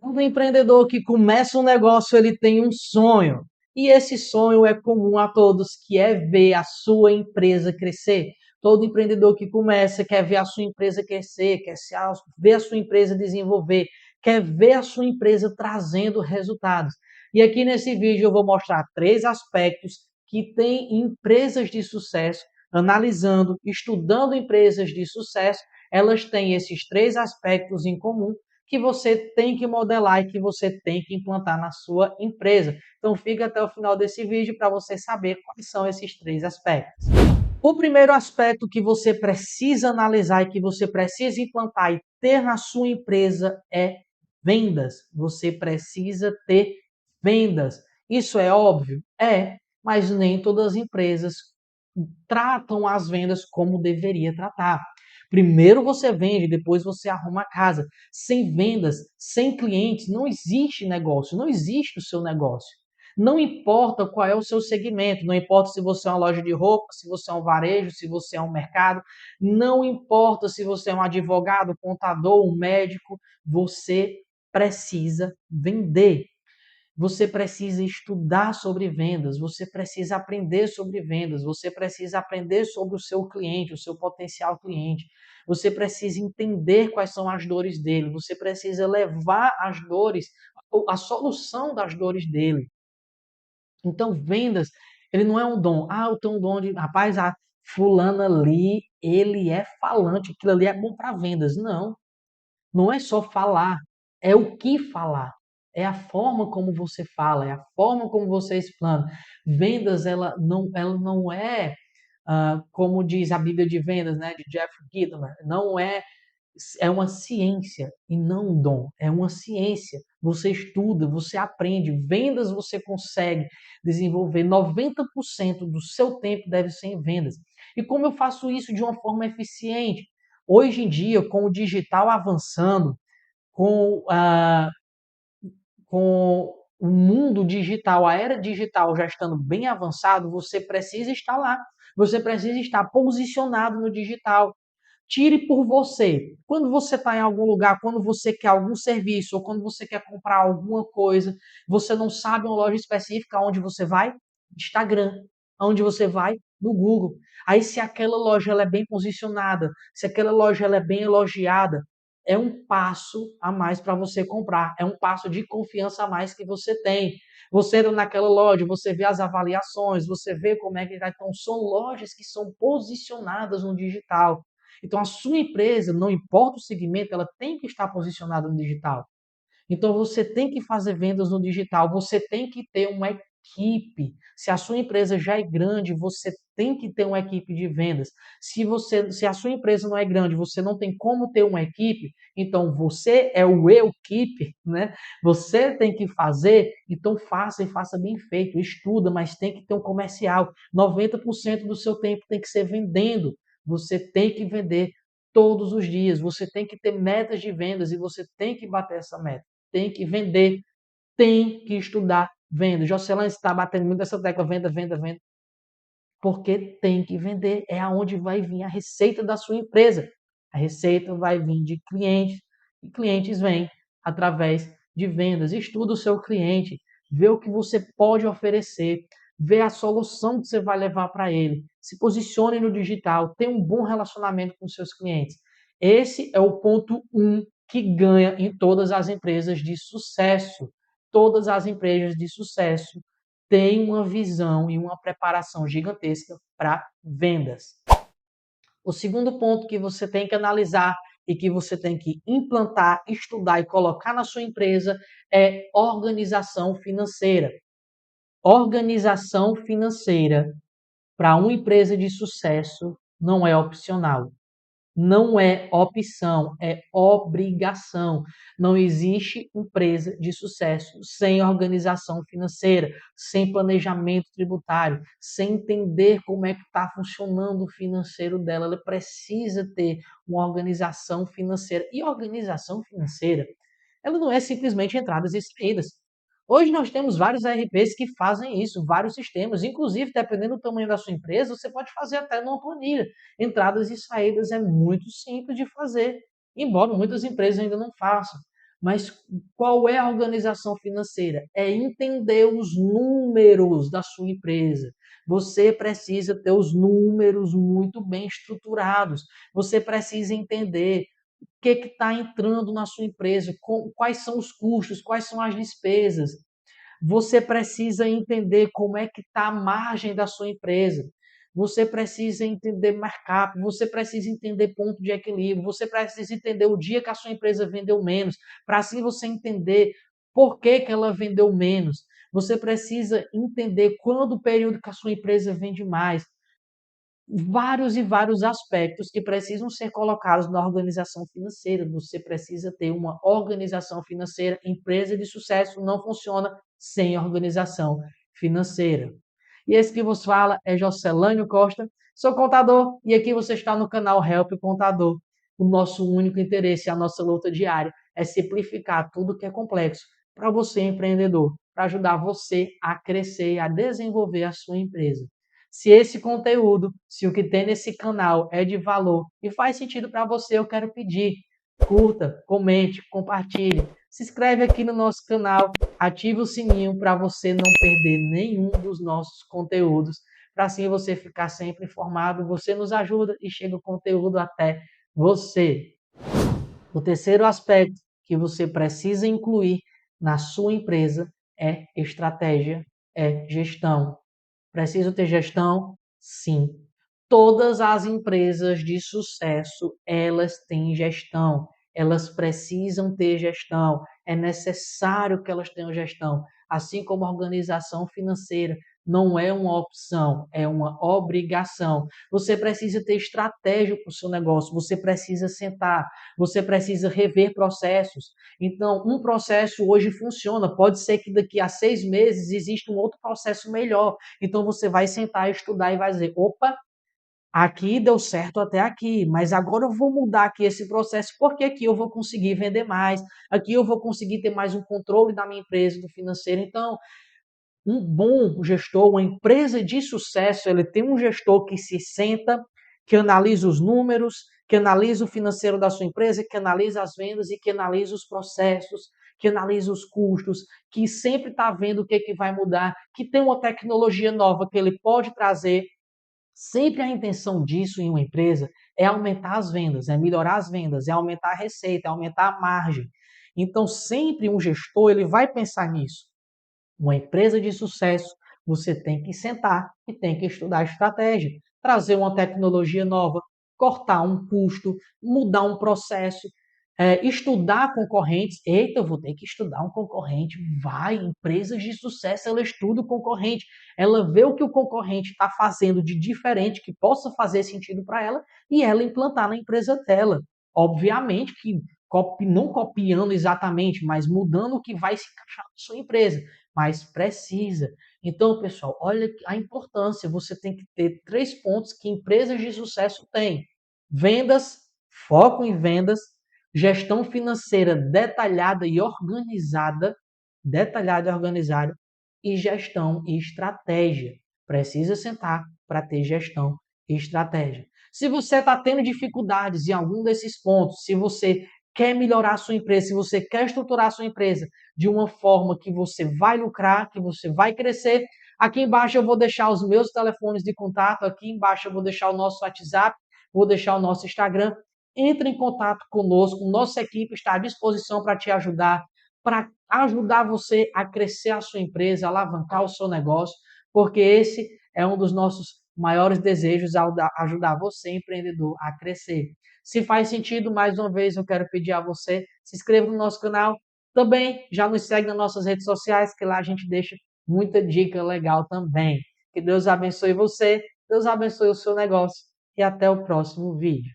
Todo empreendedor que começa um negócio, ele tem um sonho. E esse sonho é comum a todos, que é ver a sua empresa crescer. Todo empreendedor que começa quer ver a sua empresa crescer, ver a sua empresa desenvolver, quer ver a sua empresa trazendo resultados. E aqui nesse vídeo eu vou mostrar 3 aspectos que tem empresas de sucesso, analisando, estudando empresas de sucesso, elas têm esses 3 aspectos em comum que você tem que modelar e que você tem que implantar na sua empresa. Então fica até o final desse vídeo para você saber quais são esses 3 aspectos. O primeiro aspecto que você precisa analisar e que você precisa implantar e ter na sua empresa é vendas. Você precisa ter vendas. Isso é óbvio? É, mas nem todas as empresas tratam as vendas como deveria tratar. Primeiro você vende, depois você arruma a casa. Sem vendas, sem clientes, não existe negócio, não existe o seu negócio. Não importa qual é o seu segmento, não importa se você é uma loja de roupa, se você é um varejo, se você é um mercado, não importa se você é um advogado, contador, um médico, você precisa vender. Você precisa estudar sobre vendas, você precisa aprender sobre vendas, você precisa aprender sobre o seu cliente, o seu potencial cliente. Você precisa entender quais são as dores dele, você precisa levar as dores, a solução das dores dele. Então, vendas, ele não é um dom. Ah, eu tenho um dom de, rapaz, a fulana ali, ele é falante, aquilo ali é bom para vendas. Não, não é só falar, é o que falar. É a forma como você fala, é a forma como você explana. Vendas, ela não é, como diz a Bíblia de Vendas, né, de Jeff Gitomer, não é, é uma ciência e não um dom. É uma ciência. Você estuda, você aprende. Vendas você consegue desenvolver. 90% do seu tempo deve ser em vendas. E como eu faço isso de uma forma eficiente? Hoje em dia, com o digital avançando, com, a, com o mundo digital, a era digital já estando bem avançado, você precisa estar lá. Você precisa estar posicionado no digital. Tire por você. Quando você está em algum lugar, quando você quer algum serviço ou quando você quer comprar alguma coisa, você não sabe uma loja específica, onde você vai? Instagram. Onde você vai? No Google. Aí se aquela loja ela é bem posicionada, se aquela loja ela é bem elogiada, é um passo a mais para você comprar, é um passo de confiança a mais que você tem. Você entra naquela loja, você vê as avaliações, você vê como é que está. Então, são lojas que são posicionadas no digital. Então, a sua empresa, não importa o segmento, ela tem que estar posicionada no digital. Então, você tem que fazer vendas no digital, você tem que ter uma equipe. Se a sua empresa já é grande, você tem que ter uma equipe de vendas. Se a sua empresa não é grande, você não tem como ter uma equipe, então você é o eu-keeper, né? Você tem que fazer, então faça e faça bem feito. Estuda, mas tem que ter um comercial. 90% do seu tempo tem que ser vendendo. Você tem que vender todos os dias. Você tem que ter metas de vendas e você tem que bater essa meta. Tem que vender, tem que estudar venda. Jocelyn está batendo muito essa tecla, venda, venda, venda, porque tem que vender. É aonde vai vir a receita da sua empresa. A receita vai vir de clientes, e clientes vêm através de vendas. Estuda o seu cliente, vê o que você pode oferecer, vê a solução que você vai levar para ele. Se posicione no digital, tenha um bom relacionamento com seus clientes. Esse é o ponto 1 que ganha em todas as empresas de sucesso. Todas as empresas de sucesso têm uma visão e uma preparação gigantesca para vendas. O segundo ponto que você tem que analisar e que você tem que implantar, estudar e colocar na sua empresa é organização financeira. Organização financeira para uma empresa de sucesso não é opcional. Não é opção, é obrigação. Não existe empresa de sucesso sem organização financeira, sem planejamento tributário, sem entender como é que está funcionando o financeiro dela. Ela precisa ter uma organização financeira. E organização financeira, ela não é simplesmente entradas e saídas. Hoje nós temos vários ERPs que fazem isso, vários sistemas. Inclusive, dependendo do tamanho da sua empresa, você pode fazer até numa planilha. Entradas e saídas é muito simples de fazer, embora muitas empresas ainda não façam. Mas qual é a organização financeira? É entender os números da sua empresa. Você precisa ter os números muito bem estruturados. Você precisa entender o que está entrando na sua empresa, quais são os custos, quais são as despesas. Você precisa entender como é que está a margem da sua empresa. Você precisa entender markup, você precisa entender ponto de equilíbrio, você precisa entender o dia que a sua empresa vendeu menos, para assim você entender por que, que ela vendeu menos. Você precisa entender quando o período que a sua empresa vende mais. Vários e vários aspectos que precisam ser colocados na organização financeira. Você precisa ter uma organização financeira. Empresa de sucesso não funciona sem organização financeira. E esse que vos fala é Jocelânio Costa, sou contador e aqui você está no canal Help Contador. O nosso único interesse, a nossa luta diária é simplificar tudo que é complexo para você, empreendedor, para ajudar você a crescer, a desenvolver a sua empresa. Se esse conteúdo, se o que tem nesse canal é de valor e faz sentido para você, eu quero pedir, curta, comente, compartilhe, se inscreve aqui no nosso canal, ative o sininho para você não perder nenhum dos nossos conteúdos, para assim você ficar sempre informado, você nos ajuda e chega o conteúdo até você. O terceiro aspecto que você precisa incluir na sua empresa é estratégia, é gestão. Preciso ter gestão? Sim. Todas as empresas de sucesso, elas têm gestão. Elas precisam ter gestão. É necessário que elas tenham gestão. Assim como a organização financeira não é uma opção, é uma obrigação. Você precisa ter estratégia para o seu negócio, você precisa sentar, você precisa rever processos. Então, um processo hoje funciona, pode ser que daqui a 6 meses exista um outro processo melhor. Então, você vai sentar, estudar e vai dizer, opa, aqui deu certo até aqui, mas agora eu vou mudar aqui esse processo, porque aqui eu vou conseguir vender mais, aqui eu vou conseguir ter mais um controle da minha empresa, do financeiro. Então, um bom gestor, uma empresa de sucesso, ele tem um gestor que se senta, que analisa os números, que analisa o financeiro da sua empresa, que analisa as vendas e que analisa os processos, que analisa os custos, que sempre está vendo o que, que vai mudar, que tem uma tecnologia nova que ele pode trazer. Sempre a intenção disso em uma empresa é aumentar as vendas, é melhorar as vendas, é aumentar a receita, é aumentar a margem. Então, sempre um gestor ele vai pensar nisso. Uma empresa de sucesso, você tem que sentar e tem que estudar estratégia, trazer uma tecnologia nova, cortar um custo, mudar um processo, estudar concorrentes. Eita, eu vou ter que estudar um concorrente. Vai, empresas de sucesso, ela estuda o concorrente, ela vê o que o concorrente está fazendo de diferente, que possa fazer sentido para ela, e ela implantar na empresa dela. Obviamente que não copiando exatamente, mas mudando o que vai se encaixar na sua empresa, mas precisa. Então, pessoal, olha a importância. Você tem que ter 3 pontos que empresas de sucesso têm: vendas, foco em vendas, gestão financeira detalhada e organizada, e gestão e estratégia. Precisa sentar para ter gestão e estratégia. Se você está tendo dificuldades em algum desses pontos, se você quer melhorar a sua empresa, se você quer estruturar a sua empresa de uma forma que você vai lucrar, que você vai crescer, aqui embaixo eu vou deixar os meus telefones de contato, aqui embaixo eu vou deixar o nosso WhatsApp, vou deixar o nosso Instagram. Entre em contato conosco, nossa equipe está à disposição para ajudar você a crescer a sua empresa, alavancar o seu negócio, porque esse é um dos nossos maiores desejos, ajudar você, empreendedor, a crescer. Se faz sentido, mais uma vez eu quero pedir a você, se inscreva no nosso canal, também já nos segue nas nossas redes sociais, que lá a gente deixa muita dica legal também. Que Deus abençoe você, Deus abençoe o seu negócio e até o próximo vídeo.